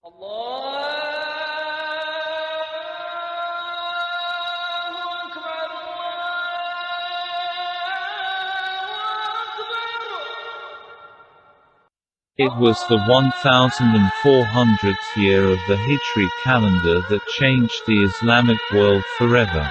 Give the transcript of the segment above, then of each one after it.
It was the 1400th year of the Hijri calendar that changed the Islamic world forever.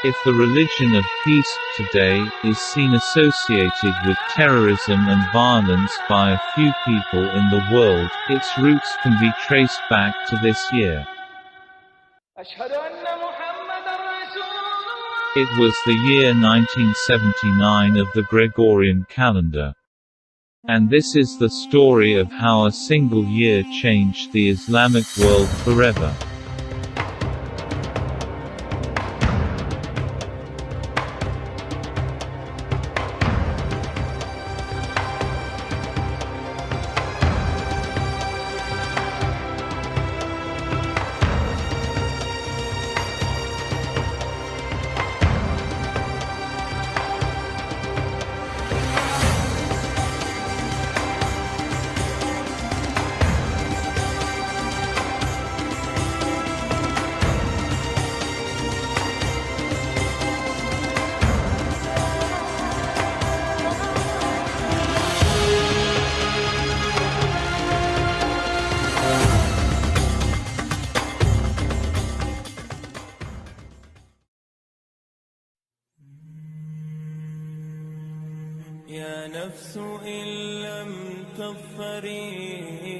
If the religion of peace, today, is seen associated with terrorism and violence by a few people in the world, its roots can be traced back to this year. It was the year 1979 of the Gregorian calendar. And this is the story of how a single year changed the Islamic world forever.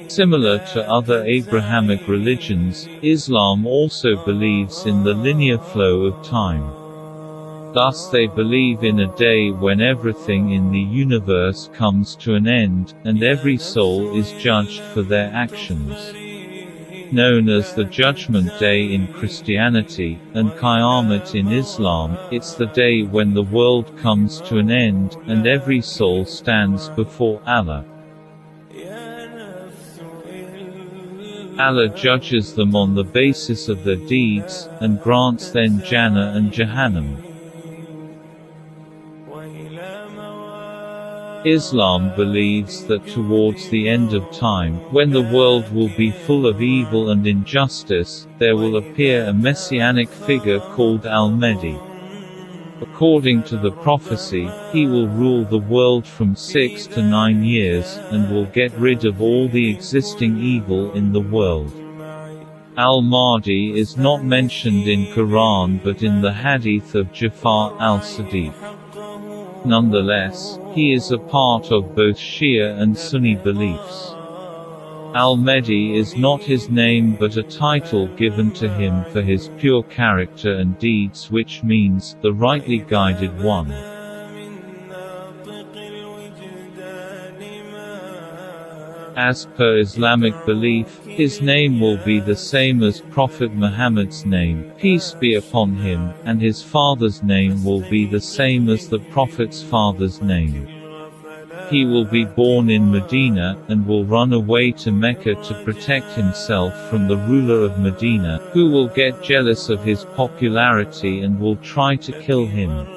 Similar to other Abrahamic religions, Islam also believes in the linear flow of time. Thus they believe in a day when everything in the universe comes to an end, and every soul is judged for their actions. Known as the Judgment Day in Christianity, and Qiyamah in Islam, it's the day when the world comes to an end, and every soul stands before Allah. Allah judges them on the basis of their deeds, and grants them Jannah and Jahannam. Islam believes that towards the end of time, when the world will be full of evil and injustice, there will appear a messianic figure called Al-Mahdi. According to the prophecy, he will rule the world from 6 to 9 years, and will get rid of all the existing evil in the world. Al-Mahdi is not mentioned in Quran but in the hadith of Jafar al-Sadiq. Nonetheless, he is a part of both Shia and Sunni beliefs. Al-Mahdi is not his name but a title given to him for his pure character and deeds, which means, the rightly guided one. As per Islamic belief, his name will be the same as Prophet Muhammad's name, peace be upon him, and his father's name will be the same as the Prophet's father's name. He will be born in Medina, and will run away to Mecca to protect himself from the ruler of Medina, who will get jealous of his popularity and will try to kill him.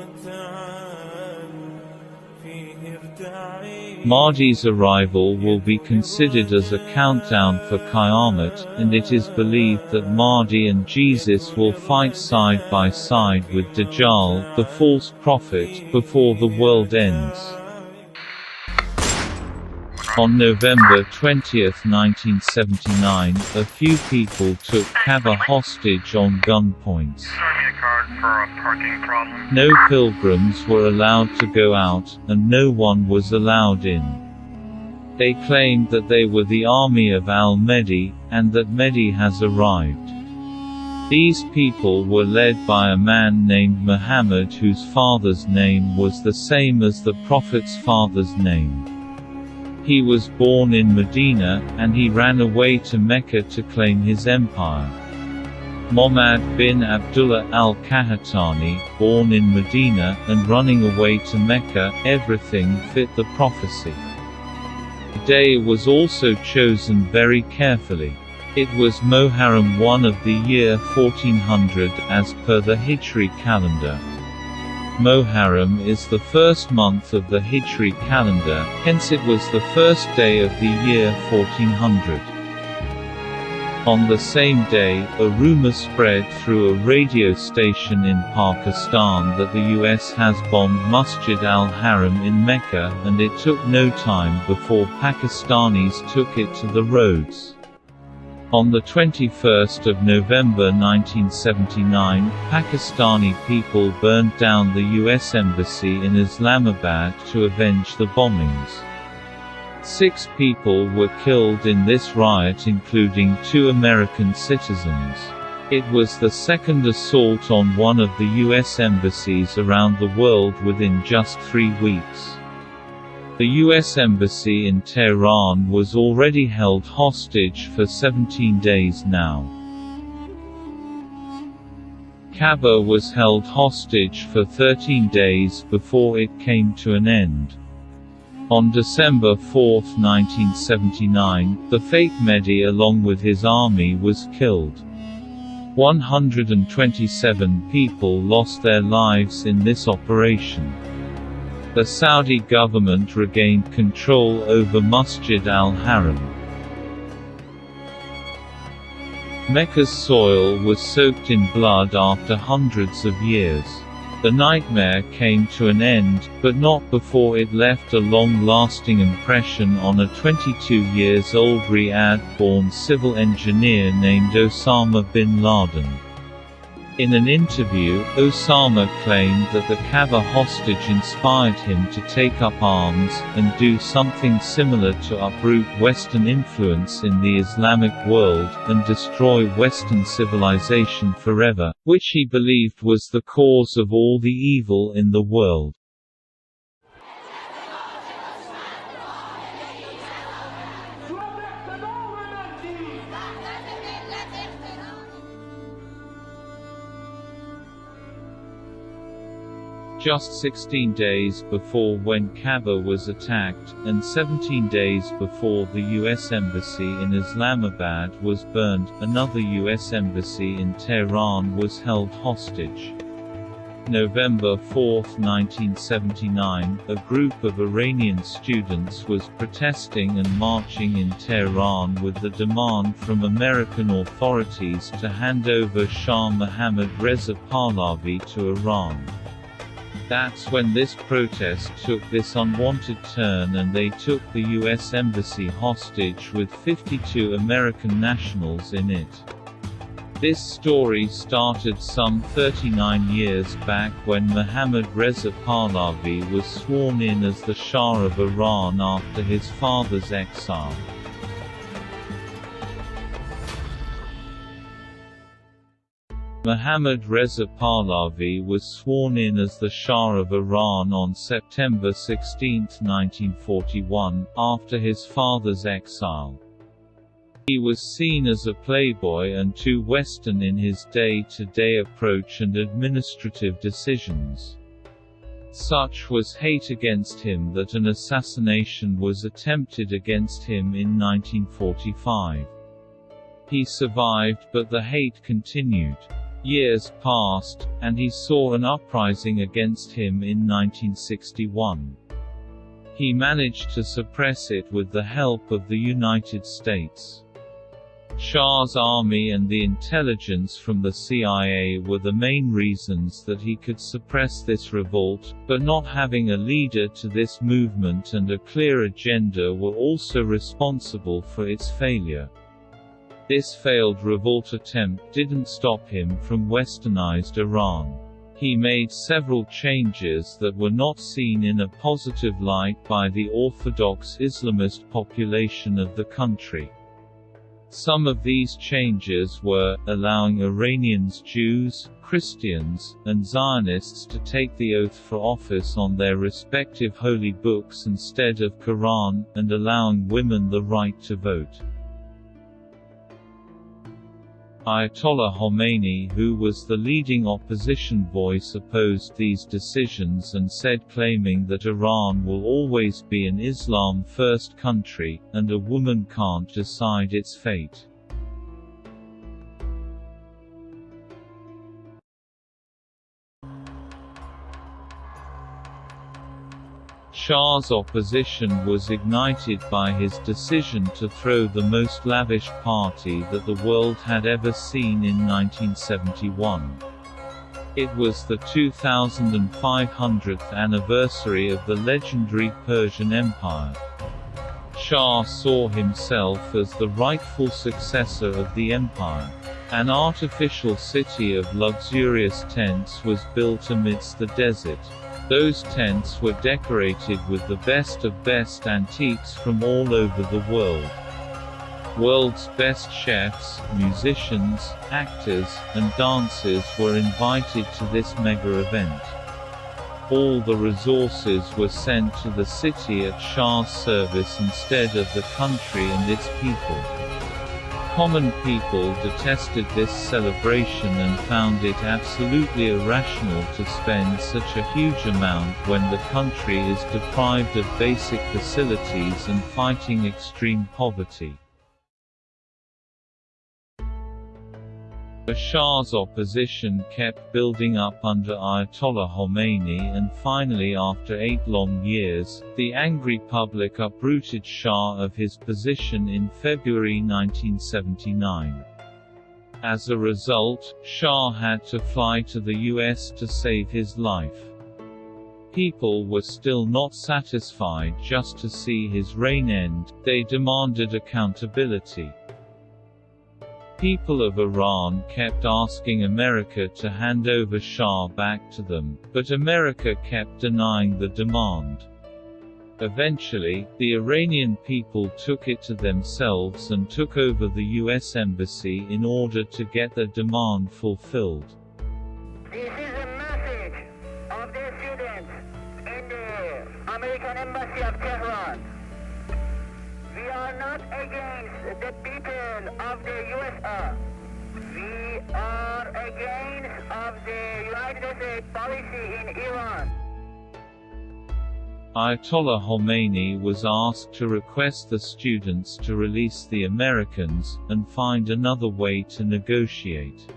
Mahdi's arrival will be considered as a countdown for Qiyamah, and it is believed that Mahdi and Jesus will fight side by side with Dajjal, the false prophet, before the world ends. On November 20, 1979, a few people took Kaaba hostage on gunpoint. No pilgrims were allowed to go out, and no one was allowed in. They claimed that they were the army of Al-Mahdi, and that Mahdi has arrived. These people were led by a man named Muhammad whose father's name was the same as the Prophet's father's name. He was born in Medina, and he ran away to Mecca to claim his empire. Muhammad bin Abdullah al-Qahtani, born in Medina, and running away to Mecca, everything fit the prophecy. The day was also chosen very carefully. It was Muharram 1 of the year 1400 as per the Hijri calendar. Muharram is the first month of the Hijri calendar, hence it was the first day of the year 1400. On the same day, a rumor spread through a radio station in Pakistan that the US has bombed Masjid-al-haram in Mecca, and it took no time before Pakistanis took it to the roads. On the 21st of November 1979, Pakistani people burned down the US embassy in Islamabad to avenge the bombings. 6 people were killed in this riot, including 2 American citizens. It was the second assault on one of the US embassies around the world within just 3 weeks. The US Embassy in Tehran was already held hostage for 17 days now. Kaaba was held hostage for 13 days before it came to an end. On December 4, 1979, the fake Mahdi along with his army was killed. 127 people lost their lives in this operation. The Saudi government regained control over Masjid al-Haram. Mecca's soil was soaked in blood after hundreds of years. The nightmare came to an end, but not before it left a long-lasting impression on a 22-years-old Riyadh-born civil engineer named Osama bin Laden. In an interview, Osama claimed that the Kaaba hostage inspired him to take up arms, and do something similar to uproot Western influence in the Islamic world, and destroy Western civilization forever, which he believed was the cause of all the evil in the world. Just 16 days before when Kaaba was attacked, and 17 days before the US Embassy in Islamabad was burned, another US Embassy in Tehran was held hostage. November 4, 1979, a group of Iranian students was protesting and marching in Tehran with the demand from American authorities to hand over Shah Mohammad Reza Pahlavi to Iran. That's when this protest took this unwanted turn and they took the US Embassy hostage with 52 American nationals in it. This story started some 39 years back when Mohammad Reza Pahlavi was sworn in as the Shah of Iran after his father's exile. Mohammad Reza Pahlavi was sworn in as the Shah of Iran on September 16, 1941, after his father's exile. He was seen as a playboy and too Western in his day-to-day approach and administrative decisions. Such was hate against him that an assassination was attempted against him in 1945. He survived, but the hate continued. Years passed, and he saw an uprising against him in 1961. He managed to suppress it with the help of the United States. Shah's army and the intelligence from the CIA were the main reasons that he could suppress this revolt, but not having a leader to this movement and a clear agenda were also responsible for its failure. This failed revolt attempt didn't stop him from westernized Iran. He made several changes that were not seen in a positive light by the orthodox Islamist population of the country. Some of these changes were, allowing Iranians, Jews, Christians, and Zionists to take the oath for office on their respective holy books instead of Quran, and allowing women the right to vote. Ayatollah Khomeini, who was the leading opposition voice, opposed these decisions and said, claiming that Iran will always be an Islam-first country, and a woman can't decide its fate. Shah's opposition was ignited by his decision to throw the most lavish party that the world had ever seen in 1971. It was the 2500th anniversary of the legendary Persian Empire. Shah saw himself as the rightful successor of the empire. An artificial city of luxurious tents was built amidst the desert. Those tents were decorated with the best of best antiques from all over the world. World's best chefs, musicians, actors, and dancers were invited to this mega event. All the resources were sent to the city at Shah's service instead of the country and its people. Common people detested this celebration and found it absolutely irrational to spend such a huge amount when the country is deprived of basic facilities and fighting extreme poverty. The Shah's opposition kept building up under Ayatollah Khomeini, and finally, after 8 long years, the angry public uprooted Shah of his position in February 1979. As a result, Shah had to fly to the US to save his life. People were still not satisfied just to see his reign end, they demanded accountability. People of Iran kept asking America to hand over Shah back to them, but America kept denying the demand. Eventually, the Iranian people took it to themselves and took over the US Embassy in order to get their demand fulfilled. This is a message of the students in the American Embassy of Tehran. We are not against the people of the USA. We are against of the United States policy in Iran. Ayatollah Khomeini was asked to request the students to release the Americans, and find another way to negotiate.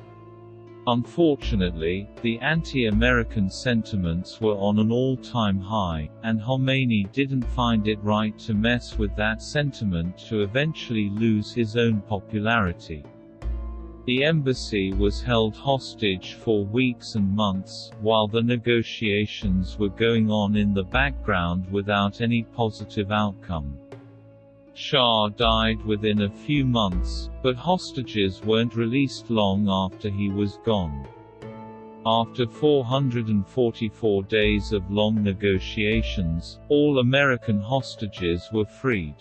Unfortunately, the anti-American sentiments were on an all-time high, and Khomeini didn't find it right to mess with that sentiment to eventually lose his own popularity. The embassy was held hostage for weeks and months, while the negotiations were going on in the background without any positive outcome. Shah died within a few months, but hostages weren't released long after he was gone. After 444 days of long negotiations, all American hostages were freed.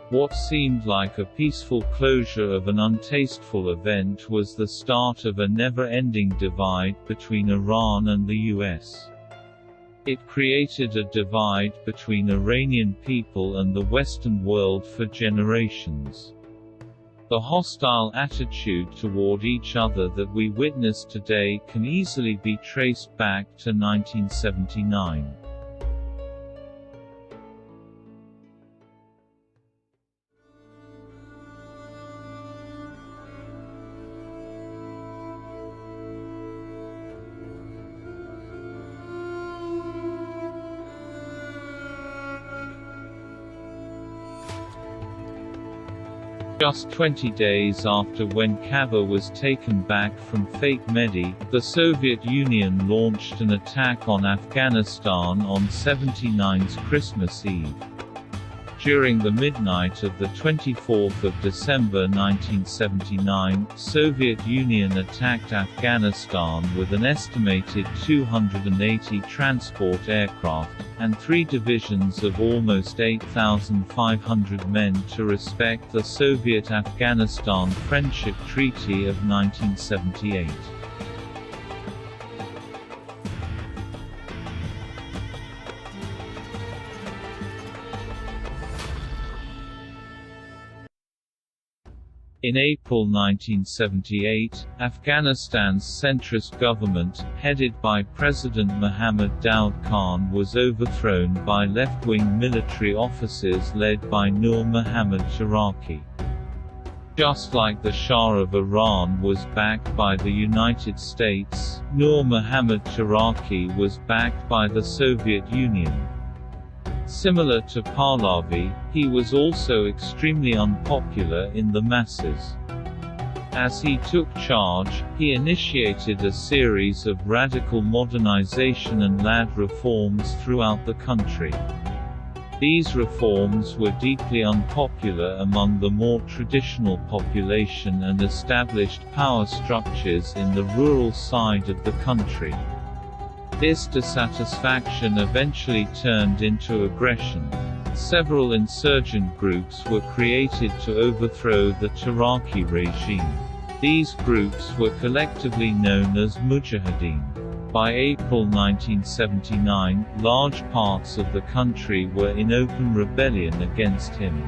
What seemed like a peaceful closure of an untasteful event was the start of a never-ending divide between Iran and the US. It created a divide between Iranian people and the Western world for generations. The hostile attitude toward each other that we witness today can easily be traced back to 1979. Just 20 days after when Kaaba was taken back from fake Mahdi, the Soviet Union launched an attack on Afghanistan on 79's Christmas Eve. During the midnight of the 24th of December 1979, Soviet Union attacked Afghanistan with an estimated 280 transport aircraft, and 3 divisions of almost 8,500 men to respect the Soviet-Afghanistan Friendship Treaty of 1978. In April 1978, Afghanistan's centrist government, headed by President Mohammad Daoud Khan, was overthrown by left-wing military officers led by Nur Muhammad Taraki. Just like the Shah of Iran was backed by the United States, Nur Muhammad Taraki was backed by the Soviet Union. Similar to Pahlavi, he was also extremely unpopular in the masses. As he took charge, he initiated a series of radical modernization and land reforms throughout the country. These reforms were deeply unpopular among the more traditional population and established power structures in the rural side of the country. This dissatisfaction eventually turned into aggression. Several insurgent groups were created to overthrow the Taraki regime. These groups were collectively known as Mujahideen. By April 1979, large parts of the country were in open rebellion against him.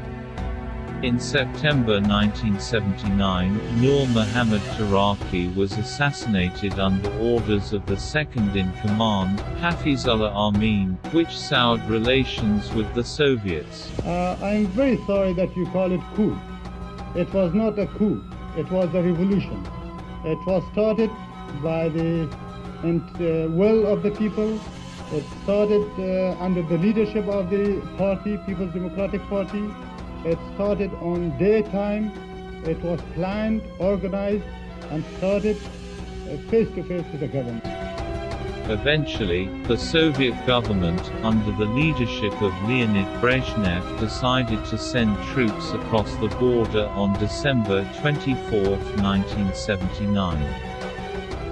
In September 1979, Nur Muhammad Taraki was assassinated under orders of the second-in-command, Hafizullah Amin, which soured relations with the Soviets. I'm very sorry that you call it coup. It was not a coup, it was a revolution. It was started by the will of the people. It started under the leadership of the party, People's Democratic Party. It started on daytime. It was planned, organized, and started face-to-face with the government. Eventually, the Soviet government, under the leadership of Leonid Brezhnev, decided to send troops across the border on December 24, 1979.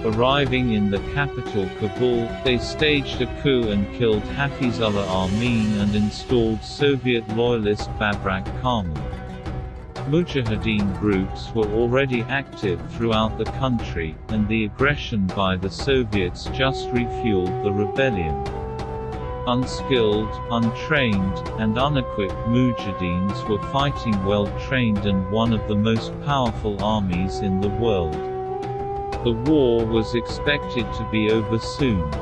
Arriving in the capital Kabul, they staged a coup and killed Hafizullah Amin and installed Soviet loyalist Babrak Karmal. Mujahideen groups were already active throughout the country, and the aggression by the Soviets just refueled the rebellion. Unskilled, untrained, and unequipped Mujahideens were fighting well-trained and one of the most powerful armies in the world. The war was expected to be over soon.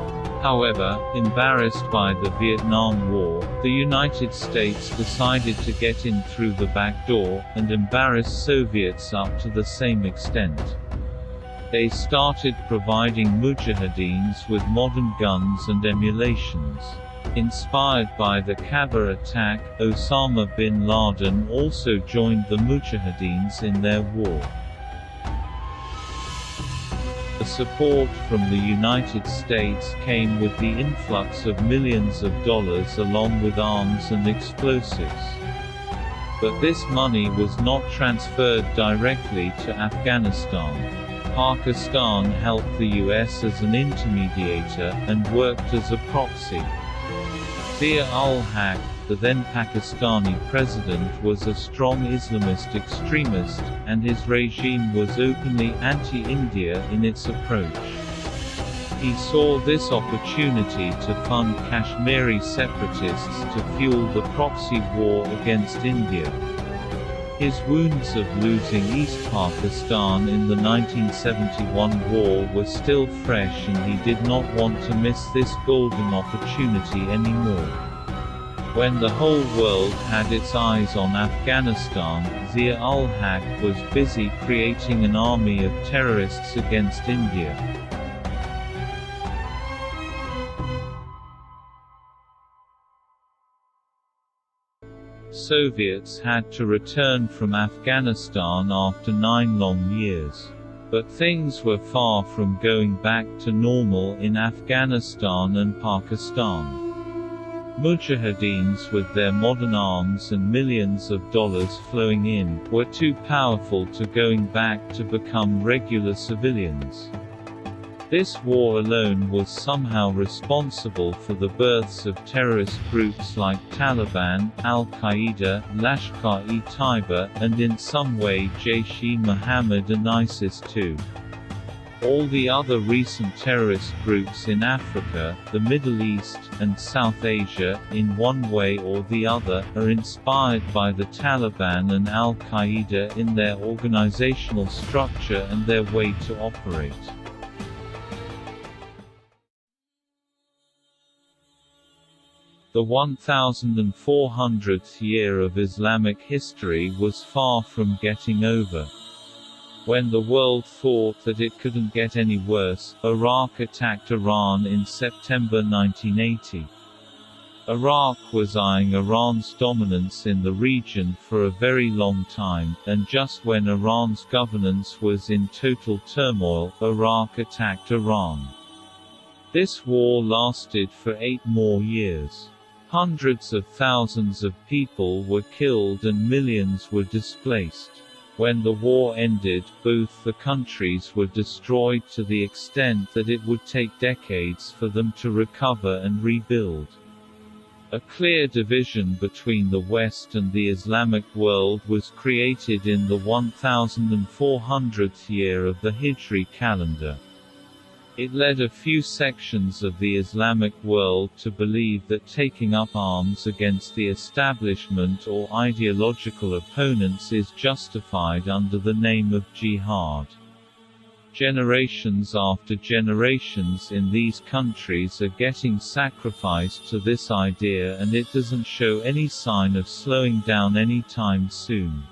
However, embarrassed by the Vietnam War, the United States decided to get in through the back door, and embarrass Soviets up to the same extent. They started providing Mujahideens with modern guns and emulations. Inspired by the Kaaba attack, Osama bin Laden also joined the Mujahideens in their war. The support from the United States came with the influx of millions of dollars along with arms and explosives. But this money was not transferred directly to Afghanistan. Pakistan helped the US as an intermediator, and worked as a proxy. Zia-ul-Haq, the then Pakistani president, was a strong Islamist extremist, and his regime was openly anti-India in its approach. He saw this opportunity to fund Kashmiri separatists to fuel the proxy war against India. His wounds of losing East Pakistan in the 1971 war were still fresh, and he did not want to miss this golden opportunity anymore. When the whole world had its eyes on Afghanistan, Zia-ul-Haq was busy creating an army of terrorists against India. Soviets had to return from Afghanistan after 9 long years. But things were far from going back to normal in Afghanistan and Pakistan. Mujahideens, with their modern arms and millions of dollars flowing in, were too powerful to going back to become regular civilians. This war alone was somehow responsible for the births of terrorist groups like Taliban, Al-Qaeda, Lashkar-e-Taiba, and in some way Jaish-e-Mohammed and ISIS too. All the other recent terrorist groups in Africa, the Middle East, and South Asia, in one way or the other, are inspired by the Taliban and Al-Qaeda in their organizational structure and their way to operate. The 1400th year of Islamic history was far from getting over. When the world thought that it couldn't get any worse, Iraq attacked Iran in September 1980. Iraq was eyeing Iran's dominance in the region for a very long time, and just when Iran's governance was in total turmoil, Iraq attacked Iran. This war lasted for 8 more years. Hundreds of thousands of people were killed and millions were displaced. When the war ended, both the countries were destroyed to the extent that it would take decades for them to recover and rebuild. A clear division between the West and the Islamic world was created in the 1400th year of the Hijri calendar. It led a few sections of the Islamic world to believe that taking up arms against the establishment or ideological opponents is justified under the name of jihad. Generations after generations in these countries are getting sacrificed to this idea, and it doesn't show any sign of slowing down anytime soon.